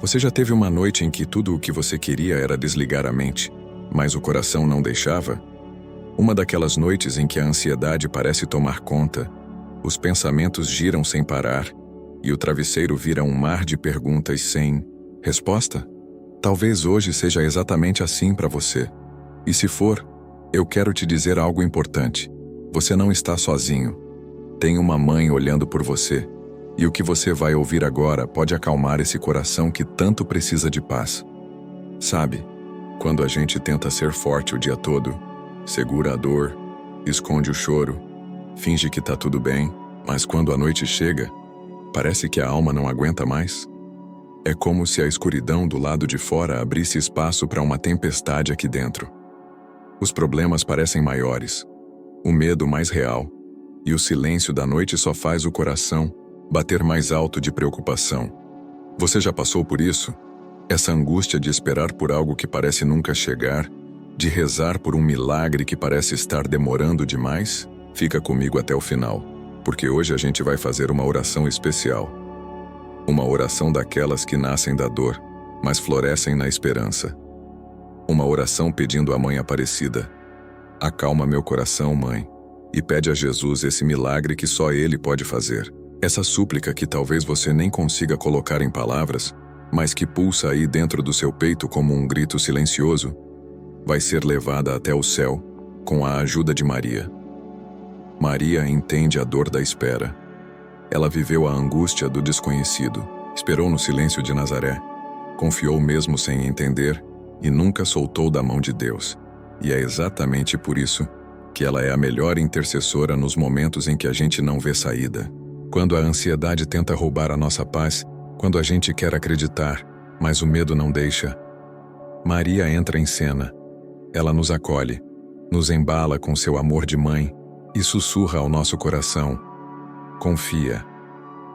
Você já teve uma noite em que tudo o que você queria era desligar a mente, mas o coração não deixava? Uma daquelas noites em que a ansiedade parece tomar conta, os pensamentos giram sem parar e o travesseiro vira um mar de perguntas sem resposta? Talvez hoje seja exatamente assim para você. E se for, eu quero te dizer algo importante. Você não está sozinho. Tem uma mãe olhando por você. E o que você vai ouvir agora pode acalmar esse coração que tanto precisa de paz. Sabe, quando a gente tenta ser forte o dia todo, segura a dor, esconde o choro, finge que tá tudo bem, mas quando a noite chega, parece que a alma não aguenta mais. É como se a escuridão do lado de fora abrisse espaço para uma tempestade aqui dentro. Os problemas parecem maiores, o medo mais real, e o silêncio da noite só faz o coração bater mais alto de preocupação. Você já passou por isso? Essa angústia de esperar por algo que parece nunca chegar, de rezar por um milagre que parece estar demorando demais? Fica comigo até o final, porque hoje a gente vai fazer uma oração especial. Uma oração daquelas que nascem da dor, mas florescem na esperança. Uma oração pedindo à Mãe Aparecida: acalma meu coração, Mãe, e pede a Jesus esse milagre que só Ele pode fazer. Essa súplica que talvez você nem consiga colocar em palavras, mas que pulsa aí dentro do seu peito como um grito silencioso, vai ser levada até o céu com a ajuda de Maria. Maria entende a dor da espera. Ela viveu a angústia do desconhecido, esperou no silêncio de Nazaré, confiou mesmo sem entender e nunca soltou da mão de Deus. E é exatamente por isso que ela é a melhor intercessora nos momentos em que a gente não vê saída. Quando a ansiedade tenta roubar a nossa paz, quando a gente quer acreditar, mas o medo não deixa, Maria entra em cena. Ela nos acolhe, nos embala com seu amor de mãe e sussurra ao nosso coração: confia.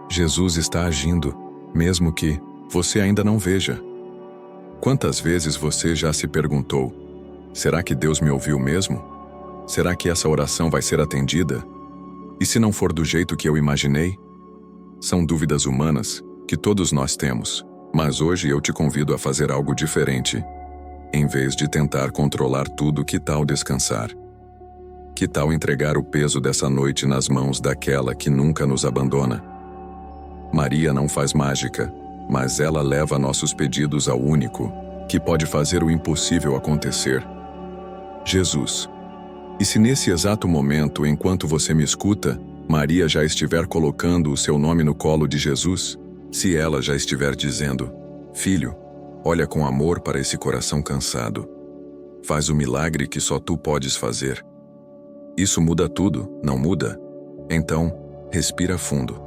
Jesus está agindo, mesmo que você ainda não veja. Quantas vezes você já se perguntou: será que Deus me ouviu mesmo? Será que essa oração vai ser atendida? E se não for do jeito que eu imaginei? São dúvidas humanas que todos nós temos, mas hoje eu te convido a fazer algo diferente. Em vez de tentar controlar tudo, que tal descansar? Que tal entregar o peso dessa noite nas mãos daquela que nunca nos abandona? Maria não faz mágica, mas ela leva nossos pedidos ao único que pode fazer o impossível acontecer: Jesus. E se nesse exato momento, enquanto você me escuta, Maria já estiver colocando o seu nome no colo de Jesus? Se ela já estiver dizendo: filho, olha com amor para esse coração cansado. Faz o milagre que só tu podes fazer. Isso muda tudo, não muda? Então, respira fundo.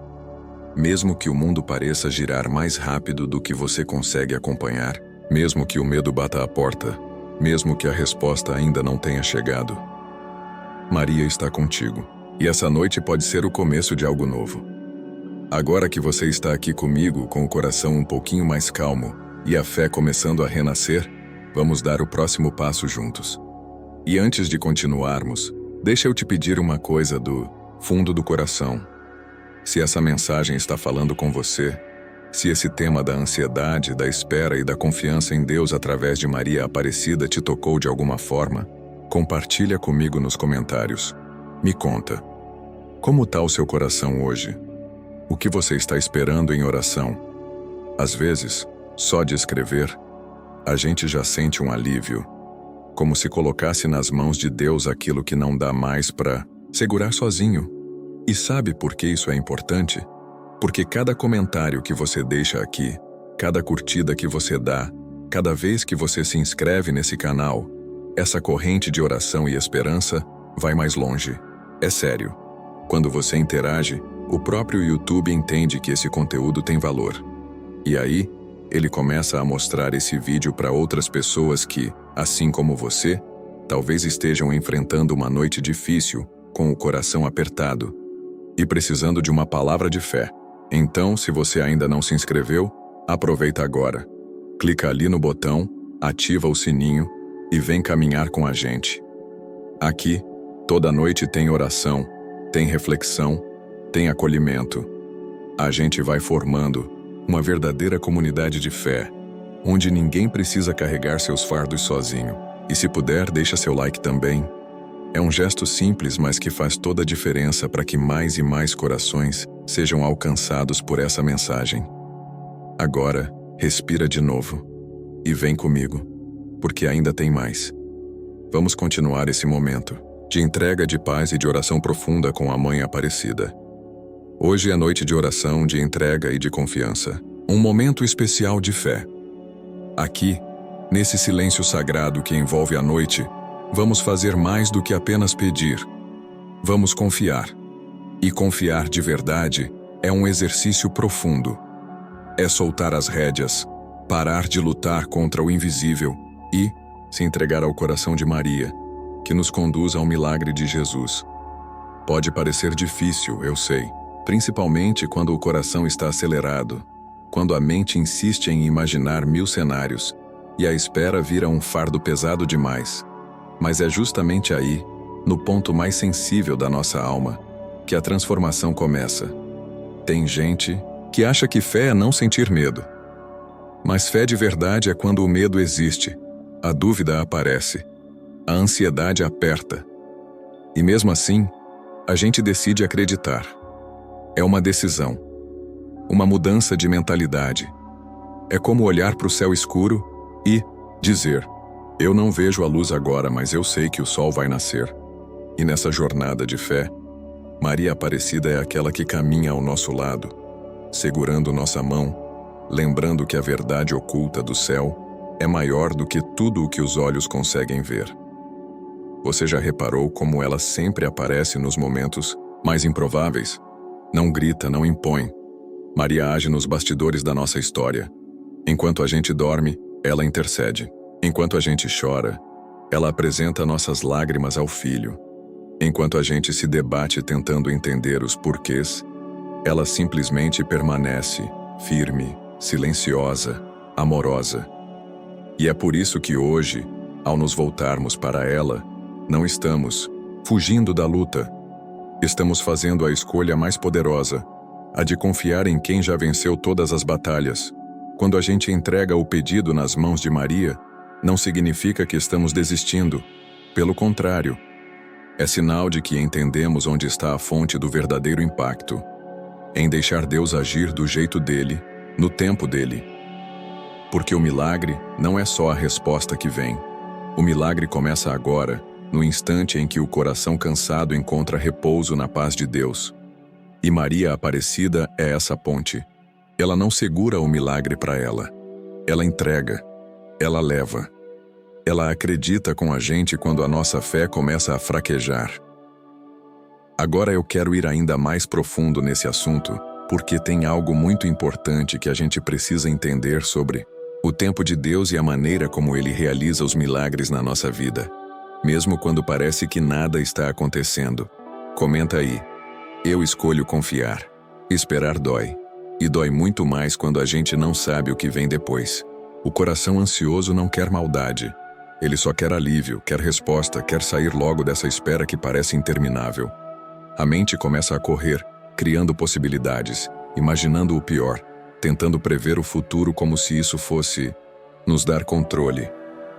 Mesmo que o mundo pareça girar mais rápido do que você consegue acompanhar, mesmo que o medo bata à porta, mesmo que a resposta ainda não tenha chegado, Maria está contigo. E essa noite pode ser o começo de algo novo. Agora que você está aqui comigo, com o coração um pouquinho mais calmo e a fé começando a renascer, vamos dar o próximo passo juntos. E antes de continuarmos, deixa eu te pedir uma coisa do fundo do coração. Se essa mensagem está falando com você, se esse tema da ansiedade, da espera e da confiança em Deus através de Maria Aparecida te tocou de alguma forma, compartilha comigo nos comentários. Me conta. Como está o seu coração hoje? O que você está esperando em oração? Às vezes, só de escrever, a gente já sente um alívio, como se colocasse nas mãos de Deus aquilo que não dá mais para segurar sozinho. E sabe por que isso é importante? Porque cada comentário que você deixa aqui, cada curtida que você dá, cada vez que você se inscreve nesse canal, essa corrente de oração e esperança vai mais longe. É sério. Quando você interage, o próprio YouTube entende que esse conteúdo tem valor. E aí, ele começa a mostrar esse vídeo para outras pessoas que, assim como você, talvez estejam enfrentando uma noite difícil, com o coração apertado e precisando de uma palavra de fé. Então, se você ainda não se inscreveu, aproveita agora. Clica ali no botão, ativa o sininho e vem caminhar com a gente. Aqui, toda noite tem oração, tem reflexão, tem acolhimento. A gente vai formando Uma verdadeira comunidade de fé, onde ninguém precisa carregar seus fardos sozinho. E se puder, deixa seu like também. É um gesto simples, mas que faz toda a diferença para que mais e mais corações sejam alcançados por essa mensagem. Agora, respira de novo e vem comigo, porque ainda tem mais. Vamos continuar esse momento de entrega, de paz e de oração profunda com a Mãe Aparecida. Hoje é noite de oração, de entrega e de confiança. Um momento especial de fé. Aqui, nesse silêncio sagrado que envolve a noite, vamos fazer mais do que apenas pedir. Vamos confiar. E confiar de verdade é um exercício profundo. É soltar as rédeas, parar de lutar contra o invisível e se entregar ao coração de Maria, que nos conduz ao milagre de Jesus. Pode parecer difícil, eu sei, principalmente quando o coração está acelerado, quando a mente insiste em imaginar 1000 cenários e a espera vira um fardo pesado demais. Mas é justamente aí, no ponto mais sensível da nossa alma, que a transformação começa. Tem gente que acha que fé é não sentir medo. Mas fé de verdade é quando o medo existe, a dúvida aparece, a ansiedade aperta. E mesmo assim, a gente decide acreditar. É uma decisão, uma mudança de mentalidade. É como olhar para o céu escuro e dizer: eu não vejo a luz agora, mas eu sei que o sol vai nascer. E nessa jornada de fé, Maria Aparecida é aquela que caminha ao nosso lado, segurando nossa mão, lembrando que a verdade oculta do céu é maior do que tudo o que os olhos conseguem ver. Você já reparou como ela sempre aparece nos momentos mais improváveis? Não grita, não impõe. Maria age nos bastidores da nossa história. Enquanto a gente dorme, ela intercede. Enquanto a gente chora, ela apresenta nossas lágrimas ao Filho. Enquanto a gente se debate tentando entender os porquês, ela simplesmente permanece, firme, silenciosa, amorosa. E é por isso que hoje, ao nos voltarmos para ela, não estamos fugindo da luta. Estamos fazendo a escolha mais poderosa, a de confiar em quem já venceu todas as batalhas. Quando a gente entrega o pedido nas mãos de Maria, não significa que estamos desistindo. Pelo contrário, é sinal de que entendemos onde está a fonte do verdadeiro impacto, em deixar Deus agir do jeito dele, no tempo dele. Porque o milagre não é só a resposta que vem. O milagre começa agora, no instante em que o coração cansado encontra repouso na paz de Deus. E Maria Aparecida é essa ponte. Ela não segura o milagre para ela. Ela entrega. Ela leva. Ela acredita com a gente quando a nossa fé começa a fraquejar. Agora eu quero ir ainda mais profundo nesse assunto, porque tem algo muito importante que a gente precisa entender sobre o tempo de Deus e a maneira como Ele realiza os milagres na nossa vida, mesmo quando parece que nada está acontecendo. Comenta aí. Eu escolho confiar. Esperar dói. E dói muito mais quando a gente não sabe o que vem depois. O coração ansioso não quer maldade. Ele só quer alívio, quer resposta, quer sair logo dessa espera que parece interminável. A mente começa a correr, criando possibilidades, imaginando o pior, tentando prever o futuro como se isso fosse nos dar controle.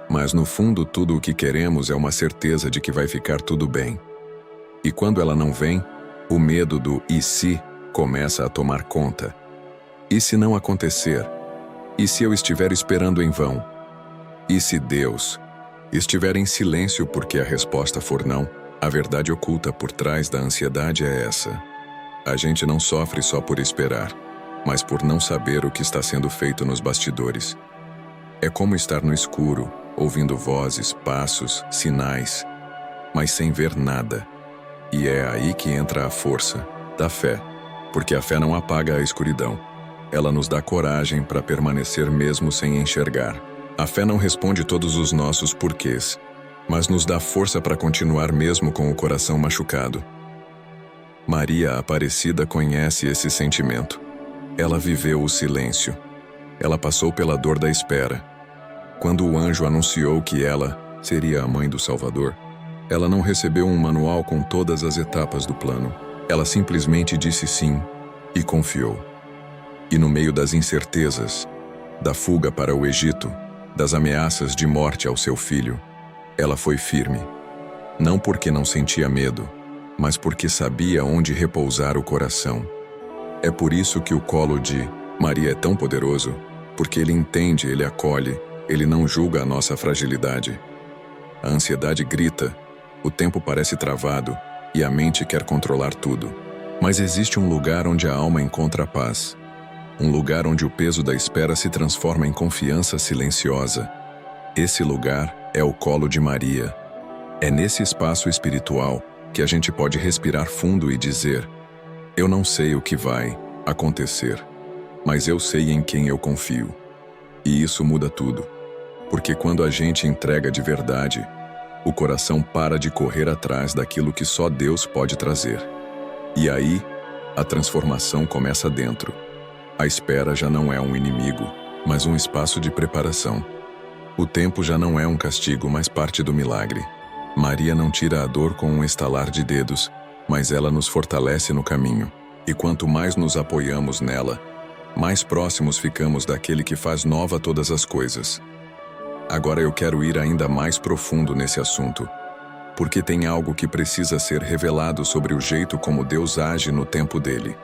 Mas no fundo tudo o que queremos é uma certeza de que vai ficar tudo bem. E quando ela não vem, o medo do "e se" começa a tomar conta. E se não acontecer? E se eu estiver esperando em vão? E se Deus estiver em silêncio porque a resposta for não? A verdade oculta por trás da ansiedade é essa. A gente não sofre só por esperar, mas por não saber o que está sendo feito nos bastidores. É como estar no escuro, ouvindo vozes, passos, sinais, mas sem ver nada. E é aí que entra a força da fé, porque a fé não apaga a escuridão. Ela nos dá coragem para permanecer mesmo sem enxergar. A fé não responde todos os nossos porquês, mas nos dá força para continuar mesmo com o coração machucado. Maria Aparecida conhece esse sentimento. Ela viveu o silêncio. Ela passou pela dor da espera. Quando o anjo anunciou que ela seria a mãe do Salvador, ela não recebeu um manual com todas as etapas do plano. Ela simplesmente disse sim e confiou. E no meio das incertezas, da fuga para o Egito, das ameaças de morte ao seu filho, ela foi firme. Não porque não sentia medo, mas porque sabia onde repousar o coração. É por isso que o colo de Maria é tão poderoso, porque ele entende, ele acolhe, ele não julga a nossa fragilidade. A ansiedade grita, o tempo parece travado e a mente quer controlar tudo. Mas existe um lugar onde a alma encontra a paz. Um lugar onde o peso da espera se transforma em confiança silenciosa. Esse lugar é o colo de Maria. É nesse espaço espiritual que a gente pode respirar fundo e dizer: eu não sei o que vai acontecer, mas eu sei em quem eu confio. E isso muda tudo. Porque quando a gente entrega de verdade, o coração para de correr atrás daquilo que só Deus pode trazer. E aí, a transformação começa dentro. A espera já não é um inimigo, mas um espaço de preparação. O tempo já não é um castigo, mas parte do milagre. Maria não tira a dor com um estalar de dedos, mas ela nos fortalece no caminho. E quanto mais nos apoiamos nela, mais próximos ficamos daquele que faz nova todas as coisas. Agora eu quero ir ainda mais profundo nesse assunto, porque tem algo que precisa ser revelado sobre o jeito como Deus age no tempo dele.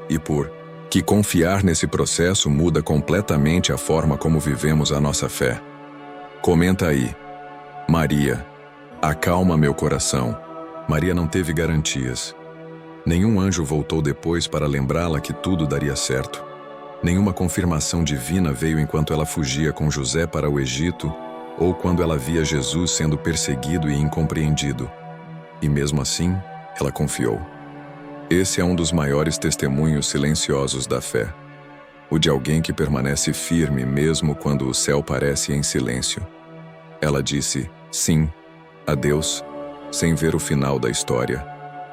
E por que confiar nesse processo muda completamente a forma como vivemos a nossa fé. Comenta aí. Maria, acalma meu coração. Maria não teve garantias. Nenhum anjo voltou depois para lembrá-la que tudo daria certo. Nenhuma confirmação divina veio enquanto ela fugia com José para o Egito ou quando ela via Jesus sendo perseguido e incompreendido. E mesmo assim, ela confiou. Esse é um dos maiores testemunhos silenciosos da fé. O de alguém que permanece firme mesmo quando o céu parece em silêncio. Ela disse sim a Deus, sem ver o final da história.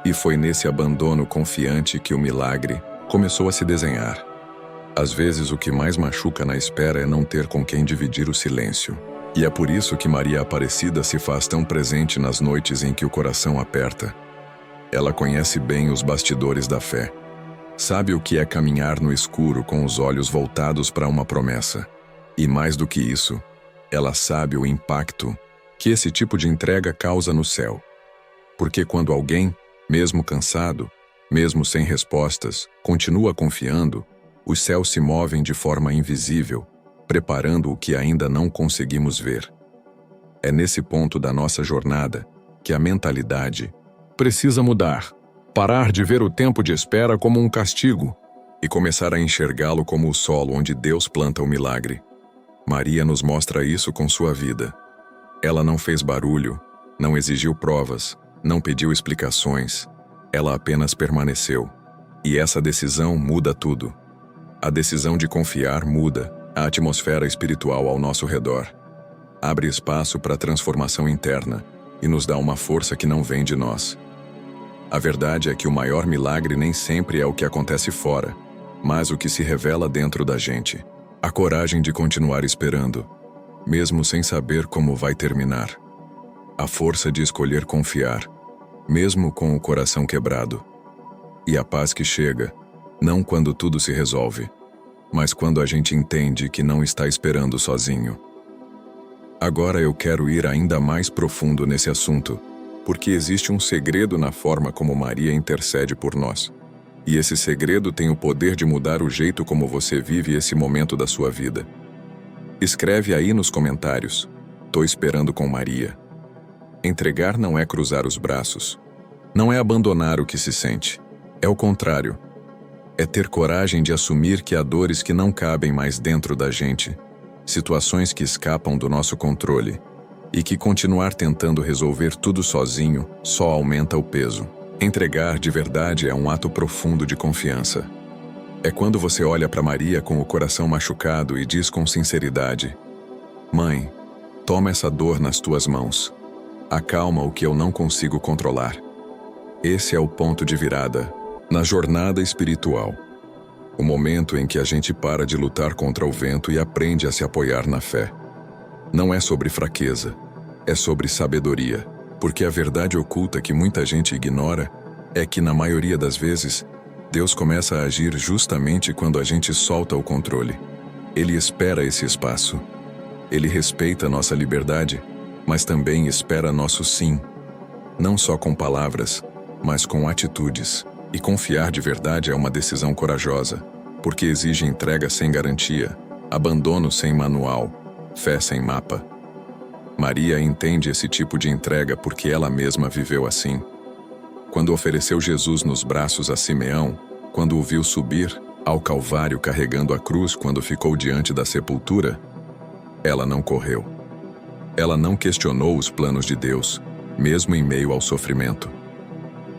E foi nesse abandono confiante que o milagre começou a se desenhar. Às vezes o que mais machuca na espera é não ter com quem dividir o silêncio. E é por isso que Maria Aparecida se faz tão presente nas noites em que o coração aperta. Ela conhece bem os bastidores da fé. Sabe o que é caminhar no escuro com os olhos voltados para uma promessa. E mais do que isso, ela sabe o impacto que esse tipo de entrega causa no céu. Porque quando alguém, mesmo cansado, mesmo sem respostas, continua confiando, os céus se movem de forma invisível, preparando o que ainda não conseguimos ver. É nesse ponto da nossa jornada que a mentalidade precisa mudar, parar de ver o tempo de espera como um castigo e começar a enxergá-lo como o solo onde Deus planta o milagre. Maria nos mostra isso com sua vida. Ela não fez barulho, não exigiu provas, não pediu explicações. Ela apenas permaneceu. E essa decisão muda tudo. A decisão de confiar muda a atmosfera espiritual ao nosso redor. Abre espaço para a transformação interna e nos dá uma força que não vem de nós. A verdade é que o maior milagre nem sempre é o que acontece fora, mas o que se revela dentro da gente. A coragem de continuar esperando, mesmo sem saber como vai terminar. A força de escolher confiar, mesmo com o coração quebrado. E a paz que chega, não quando tudo se resolve, mas quando a gente entende que não está esperando sozinho. Agora eu quero ir ainda mais profundo nesse assunto, porque existe um segredo na forma como Maria intercede por nós. E esse segredo tem o poder de mudar o jeito como você vive esse momento da sua vida. Escreve aí nos comentários: "Tô esperando com Maria". Entregar não é cruzar os braços. Não é abandonar o que se sente. É o contrário. É ter coragem de assumir que há dores que não cabem mais dentro da gente, situações que escapam do nosso controle, e que continuar tentando resolver tudo sozinho só aumenta o peso. Entregar de verdade é um ato profundo de confiança. É quando você olha para Maria com o coração machucado e diz com sinceridade: "Mãe, toma essa dor nas tuas mãos. Acalma o que eu não consigo controlar". Esse é o ponto de virada na jornada espiritual. O momento em que a gente para de lutar contra o vento e aprende a se apoiar na fé. Não é sobre fraqueza, é sobre sabedoria, porque a verdade oculta que muita gente ignora é que, na maioria das vezes, Deus começa a agir justamente quando a gente solta o controle. Ele espera esse espaço. Ele respeita nossa liberdade, mas também espera nosso sim. Não só com palavras, mas com atitudes. E confiar de verdade é uma decisão corajosa, porque exige entrega sem garantia, abandono sem manual, fé sem mapa. Maria entende esse tipo de entrega porque ela mesma viveu assim. Quando ofereceu Jesus nos braços a Simeão, quando o viu subir ao Calvário carregando a cruz quando ficou diante da sepultura, ela não correu. Ela não questionou os planos de Deus, mesmo em meio ao sofrimento.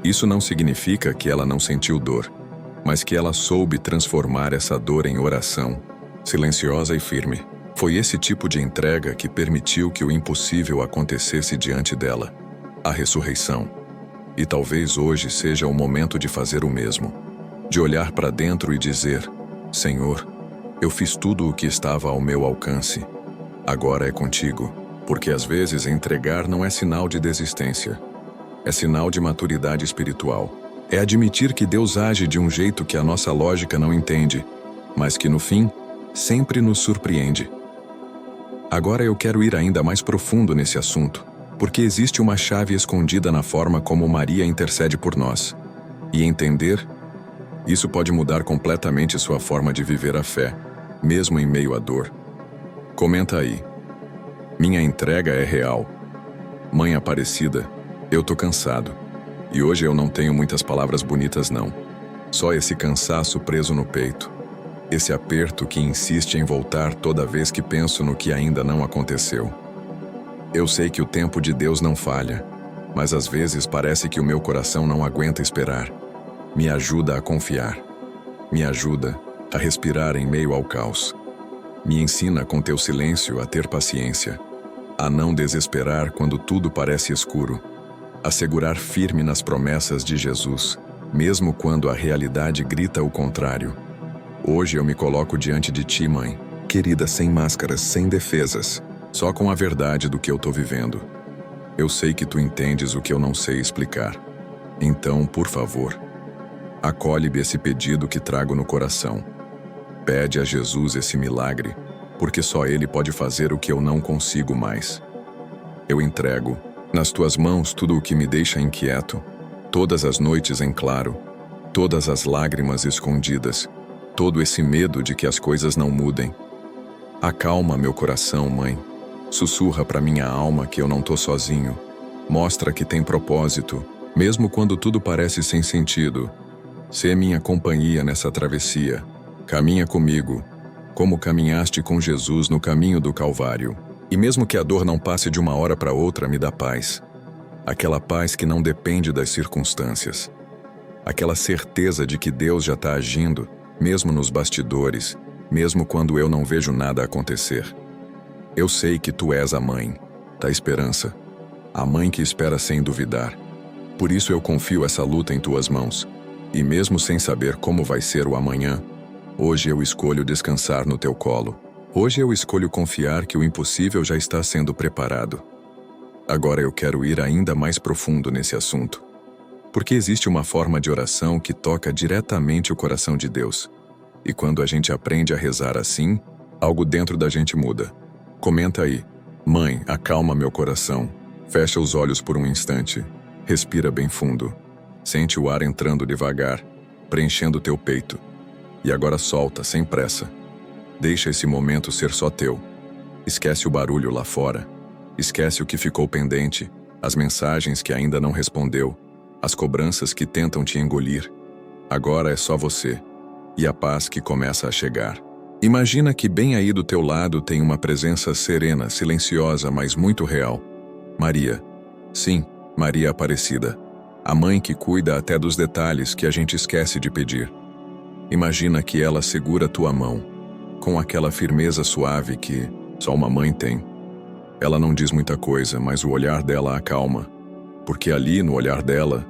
Isso não significa que ela não sentiu dor, mas que ela soube transformar essa dor em oração, silenciosa e firme. Foi esse tipo de entrega que permitiu que o impossível acontecesse diante dela, a ressurreição. E talvez hoje seja o momento de fazer o mesmo, de olhar para dentro e dizer: Senhor, eu fiz tudo o que estava ao meu alcance. Agora é contigo, porque às vezes entregar não é sinal de desistência. É sinal de maturidade espiritual. É admitir que Deus age de um jeito que a nossa lógica não entende, mas que no fim, sempre nos surpreende. Agora eu quero ir ainda mais profundo nesse assunto, porque existe uma chave escondida na forma como Maria intercede por nós. E entender, isso pode mudar completamente sua forma de viver a fé, mesmo em meio à dor. Comenta aí. Minha entrega é real. Mãe Aparecida, eu tô cansado. E hoje eu não tenho muitas palavras bonitas não. Só esse cansaço preso no peito. Esse aperto que insiste em voltar toda vez que penso no que ainda não aconteceu. Eu sei que o tempo de Deus não falha, mas às vezes parece que o meu coração não aguenta esperar. Me ajuda a confiar. Me ajuda a respirar em meio ao caos. Me ensina com teu silêncio a ter paciência, a não desesperar quando tudo parece escuro, a segurar firme nas promessas de Jesus, mesmo quando a realidade grita o contrário. Hoje eu me coloco diante de ti, mãe, querida, sem máscaras, sem defesas, só com a verdade do que eu tô vivendo. Eu sei que tu entendes o que eu não sei explicar. Então, por favor, acolhe-me esse pedido que trago no coração. Pede a Jesus esse milagre, porque só Ele pode fazer o que eu não consigo mais. Eu entrego nas tuas mãos tudo o que me deixa inquieto, todas as noites em claro, todas as lágrimas escondidas, todo esse medo de que as coisas não mudem. Acalma meu coração, mãe. Sussurra para minha alma que eu não tô sozinho. Mostra que tem propósito, mesmo quando tudo parece sem sentido. Sê minha companhia nessa travessia. Caminha comigo, como caminhaste com Jesus no caminho do Calvário. E mesmo que a dor não passe de uma hora para outra, me dá paz. Aquela paz que não depende das circunstâncias. Aquela certeza de que Deus já está agindo, mesmo nos bastidores, mesmo quando eu não vejo nada acontecer. Eu sei que tu és a mãe da esperança, a mãe que espera sem duvidar. Por isso eu confio essa luta em tuas mãos. E mesmo sem saber como vai ser o amanhã, hoje eu escolho descansar no teu colo. Hoje eu escolho confiar que o impossível já está sendo preparado. Agora eu quero ir ainda mais profundo nesse assunto. Porque existe uma forma de oração que toca diretamente o coração de Deus. E quando a gente aprende a rezar assim, algo dentro da gente muda. Comenta aí. Mãe, acalma meu coração. Fecha os olhos por um instante. Respira bem fundo. Sente o ar entrando devagar, preenchendo teu peito. E agora solta, sem pressa. Deixa esse momento ser só teu. Esquece o barulho lá fora. Esquece o que ficou pendente, as mensagens que ainda não respondeu, as cobranças que tentam te engolir. Agora é só você. E a paz que começa a chegar. Imagina que bem aí do teu lado tem uma presença serena, silenciosa, mas muito real. Maria. Sim, Maria Aparecida. A mãe que cuida até dos detalhes que a gente esquece de pedir. Imagina que ela segura tua mão, com aquela firmeza suave que só uma mãe tem. Ela não diz muita coisa, mas o olhar dela acalma, porque ali no olhar dela,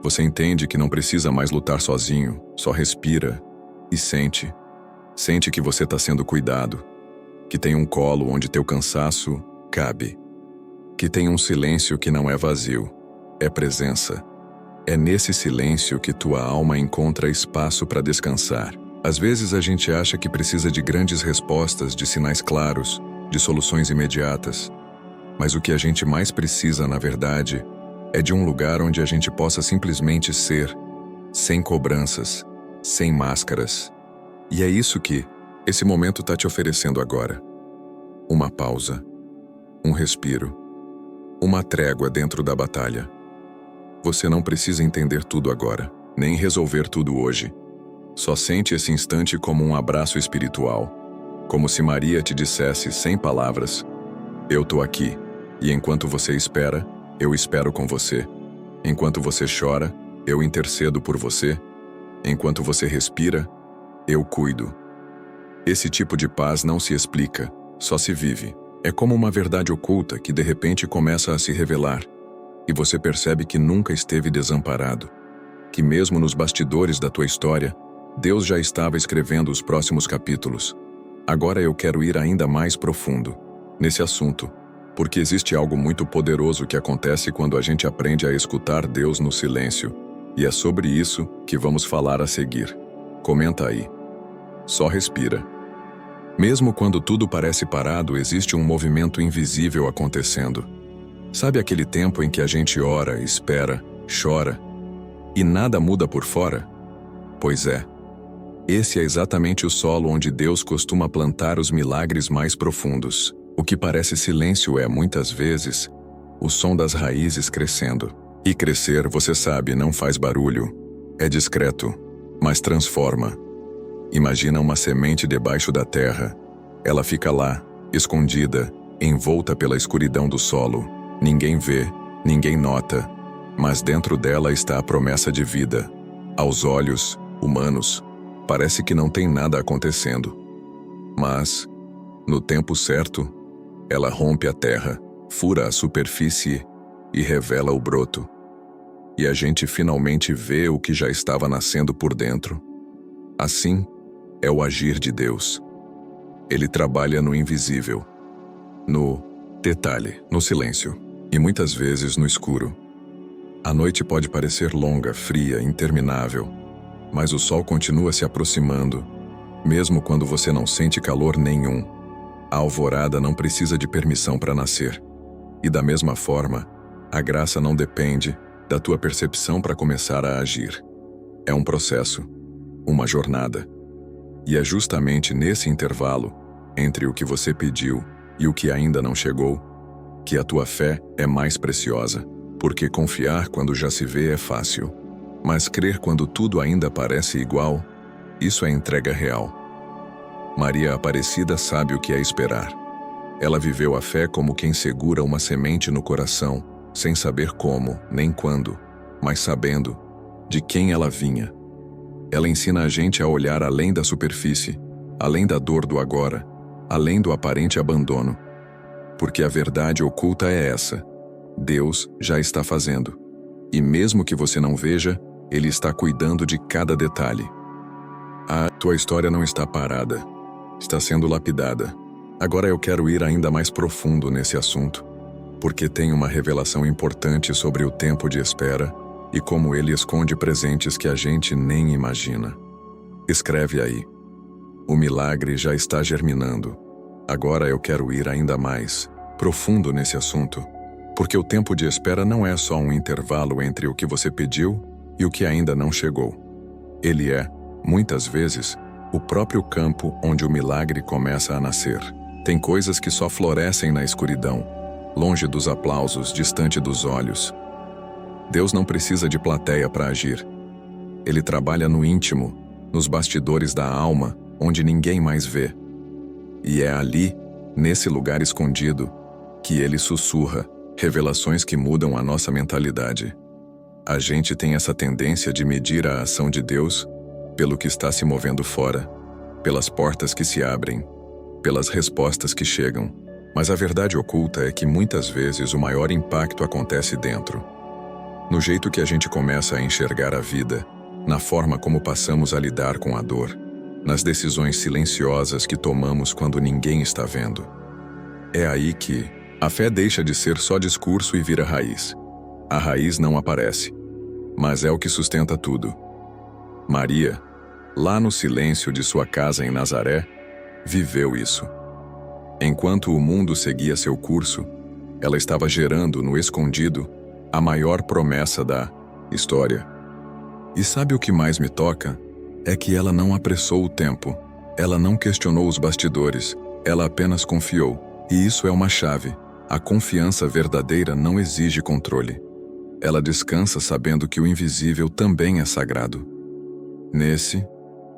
você entende que não precisa mais lutar sozinho, só respira e sente. Sente que você está sendo cuidado, que tem um colo onde teu cansaço cabe, que tem um silêncio que não é vazio, é presença. É nesse silêncio que tua alma encontra espaço para descansar. Às vezes a gente acha que precisa de grandes respostas, de sinais claros, de soluções imediatas. Mas o que a gente mais precisa, na verdade, é de um lugar onde a gente possa simplesmente ser, sem cobranças, sem máscaras. E é isso que esse momento está te oferecendo agora. Uma pausa, um respiro, uma trégua dentro da batalha. Você não precisa entender tudo agora, nem resolver tudo hoje. Só sente esse instante como um abraço espiritual, como se Maria te dissesse sem palavras: eu tô aqui, e enquanto você espera, eu espero com você. Enquanto você chora, eu intercedo por você. Enquanto você respira, eu cuido. Esse tipo de paz não se explica, só se vive. É como uma verdade oculta que de repente começa a se revelar, e você percebe que nunca esteve desamparado, que mesmo nos bastidores da tua história, Deus já estava escrevendo os próximos capítulos. Agora eu quero ir ainda mais profundo nesse assunto, porque existe algo muito poderoso que acontece quando a gente aprende a escutar Deus no silêncio, e é sobre isso que vamos falar a seguir. Comenta aí. Só respira. Mesmo quando tudo parece parado, existe um movimento invisível acontecendo. Sabe aquele tempo em que a gente ora, espera, chora, e nada muda por fora? Pois é. Esse é exatamente o solo onde Deus costuma plantar os milagres mais profundos. O que parece silêncio é, muitas vezes, o som das raízes crescendo. E crescer, você sabe, não faz barulho. É discreto, mas transforma. Imagina uma semente debaixo da terra. Ela fica lá, escondida, envolta pela escuridão do solo. Ninguém vê, ninguém nota, mas dentro dela está a promessa de vida. Aos olhos humanos, parece que não tem nada acontecendo. Mas, no tempo certo, ela rompe a terra, fura a superfície e revela o broto. E a gente finalmente vê o que já estava nascendo por dentro. Assim, é o agir de Deus. Ele trabalha no invisível, no detalhe, no silêncio, e muitas vezes no escuro. A noite pode parecer longa, fria, interminável, mas o sol continua se aproximando, mesmo quando você não sente calor nenhum. A alvorada não precisa de permissão para nascer. E da mesma forma, a graça não depende da tua percepção para começar a agir. É um processo, uma jornada. E é justamente nesse intervalo, entre o que você pediu e o que ainda não chegou, que a tua fé é mais preciosa. Porque confiar quando já se vê é fácil. Mas crer quando tudo ainda parece igual, isso é entrega real. Maria Aparecida sabe o que é esperar. Ela viveu a fé como quem segura uma semente no coração, sem saber como, nem quando, mas sabendo de quem ela vinha. Ela ensina a gente a olhar além da superfície, além da dor do agora, além do aparente abandono. Porque a verdade oculta é essa: Deus já está fazendo. E mesmo que você não veja, Ele está cuidando de cada detalhe. A tua história não está parada. Está sendo lapidada. Agora eu quero ir ainda mais profundo nesse assunto, porque tem uma revelação importante sobre o tempo de espera e como ele esconde presentes que a gente nem imagina. Escreve aí. O milagre já está germinando. Agora eu quero ir ainda mais profundo nesse assunto, porque o tempo de espera não é só um intervalo entre o que você pediu e o que ainda não chegou. Ele é, muitas vezes, o próprio campo onde o milagre começa a nascer. Tem coisas que só florescem na escuridão, longe dos aplausos, distante dos olhos. Deus não precisa de plateia para agir. Ele trabalha no íntimo, nos bastidores da alma, onde ninguém mais vê. E é ali, nesse lugar escondido, que ele sussurra revelações que mudam a nossa mentalidade. A gente tem essa tendência de medir a ação de Deus pelo que está se movendo fora, pelas portas que se abrem, pelas respostas que chegam. Mas a verdade oculta é que muitas vezes o maior impacto acontece dentro. No jeito que a gente começa a enxergar a vida, na forma como passamos a lidar com a dor, nas decisões silenciosas que tomamos quando ninguém está vendo. É aí que a fé deixa de ser só discurso e vira raiz. A raiz não aparece. mas é o que sustenta tudo. Maria, lá no silêncio de sua casa em Nazaré, viveu isso. Enquanto o mundo seguia seu curso, ela estava gerando no escondido a maior promessa da história. E sabe o que mais me toca? É que ela não apressou o tempo, ela não questionou os bastidores, ela apenas confiou. E isso é uma chave. A confiança verdadeira não exige controle. Ela descansa sabendo que o invisível também é sagrado. Nesse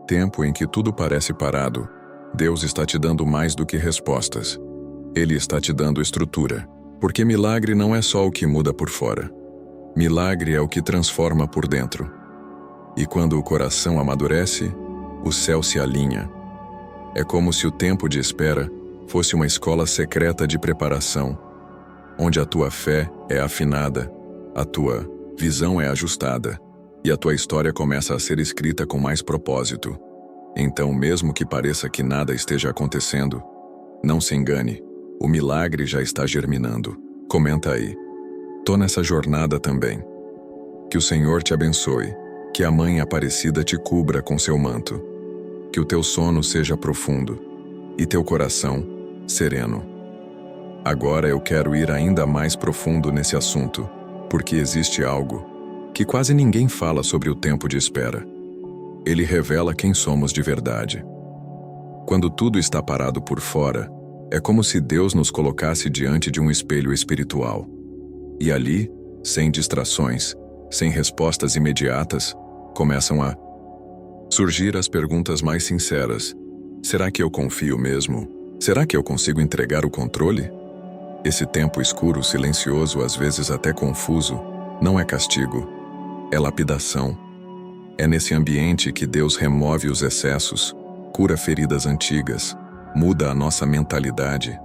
tempo em que tudo parece parado, Deus está te dando mais do que respostas. Ele está te dando estrutura. Porque milagre não é só o que muda por fora. Milagre é o que transforma por dentro. E quando o coração amadurece, o céu se alinha. É como se o tempo de espera fosse uma escola secreta de preparação, onde a tua fé é afinada, a tua visão é ajustada, e a tua história começa a ser escrita com mais propósito. Então, mesmo que pareça que nada esteja acontecendo, não se engane, o milagre já está germinando. Comenta aí. Tô nessa jornada também. Que o Senhor te abençoe, que a Mãe Aparecida te cubra com seu manto, que o teu sono seja profundo e teu coração sereno. Agora eu quero ir ainda mais profundo nesse assunto, porque existe algo que quase ninguém fala sobre o tempo de espera. Ele revela quem somos de verdade. Quando tudo está parado por fora, é como se Deus nos colocasse diante de um espelho espiritual. E ali, sem distrações, sem respostas imediatas, começam a surgir as perguntas mais sinceras. Será que eu confio mesmo? Será que eu consigo entregar o controle? Esse tempo escuro, silencioso, às vezes até confuso, não é castigo, é lapidação. É nesse ambiente que Deus remove os excessos, cura feridas antigas, muda a nossa mentalidade.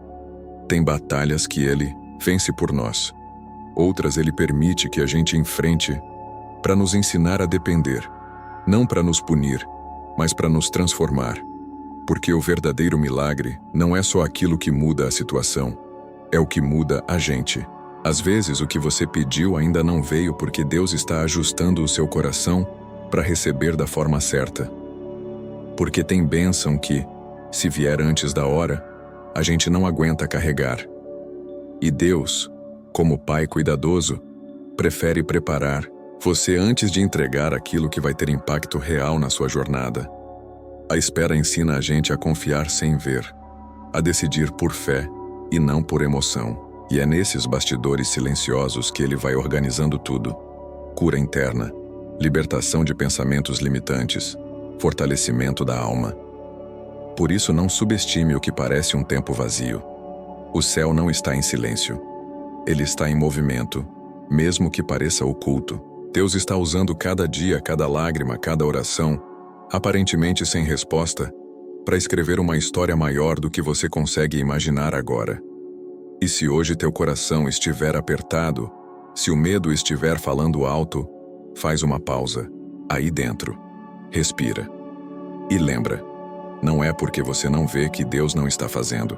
Tem batalhas que Ele vence por nós. Outras Ele permite que a gente enfrente para nos ensinar a depender, não para nos punir, mas para nos transformar. Porque o verdadeiro milagre não é só aquilo que muda a situação, é o que muda a gente. Às vezes o que você pediu ainda não veio porque Deus está ajustando o seu coração para receber da forma certa. Porque tem bênção que, se vier antes da hora, a gente não aguenta carregar. E Deus, como Pai cuidadoso, prefere preparar você antes de entregar aquilo que vai ter impacto real na sua jornada. A espera ensina a gente a confiar sem ver, a decidir por fé e não por emoção. E é nesses bastidores silenciosos que Ele vai organizando tudo. Cura interna, libertação de pensamentos limitantes, fortalecimento da alma. Por isso não subestime o que parece um tempo vazio. O céu não está em silêncio. Ele está em movimento, mesmo que pareça oculto. Deus está usando cada dia, cada lágrima, cada oração, aparentemente sem resposta, para escrever uma história maior do que você consegue imaginar agora. E se hoje teu coração estiver apertado, se o medo estiver falando alto, faz uma pausa, aí dentro. Respira. E lembra, não é porque você não vê que Deus não está fazendo.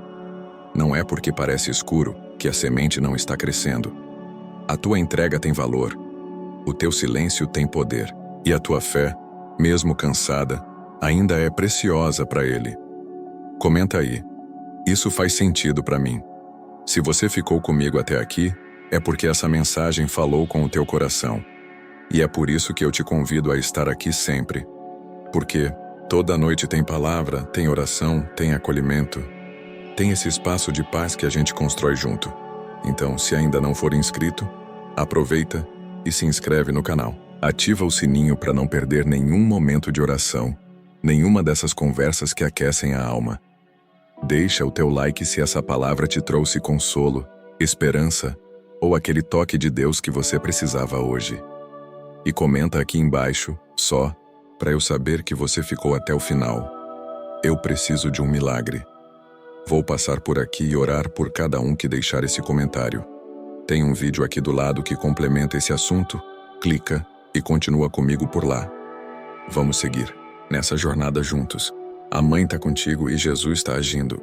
Não é porque parece escuro que a semente não está crescendo. A tua entrega tem valor, o teu silêncio tem poder, e a tua fé, mesmo cansada, ainda é preciosa para Ele. Comenta aí. Isso faz sentido para mim. Se você ficou comigo até aqui, é porque essa mensagem falou com o teu coração. E é por isso que eu te convido a estar aqui sempre. Porque toda noite tem palavra, tem oração, tem acolhimento. Tem esse espaço de paz que a gente constrói junto. Então, se ainda não for inscrito, aproveita e se inscreve no canal. Ativa o sininho para não perder nenhum momento de oração, nenhuma dessas conversas que aquecem a alma. Deixa o teu like se essa palavra te trouxe consolo, esperança ou aquele toque de Deus que você precisava hoje. E comenta aqui embaixo, só, para eu saber que você ficou até o final. Eu preciso de um milagre. Vou passar por aqui e orar por cada um que deixar esse comentário. Tem um vídeo aqui do lado que complementa esse assunto. Clica e continua comigo por lá. Vamos seguir nessa jornada juntos. A Mãe está contigo e Jesus está agindo.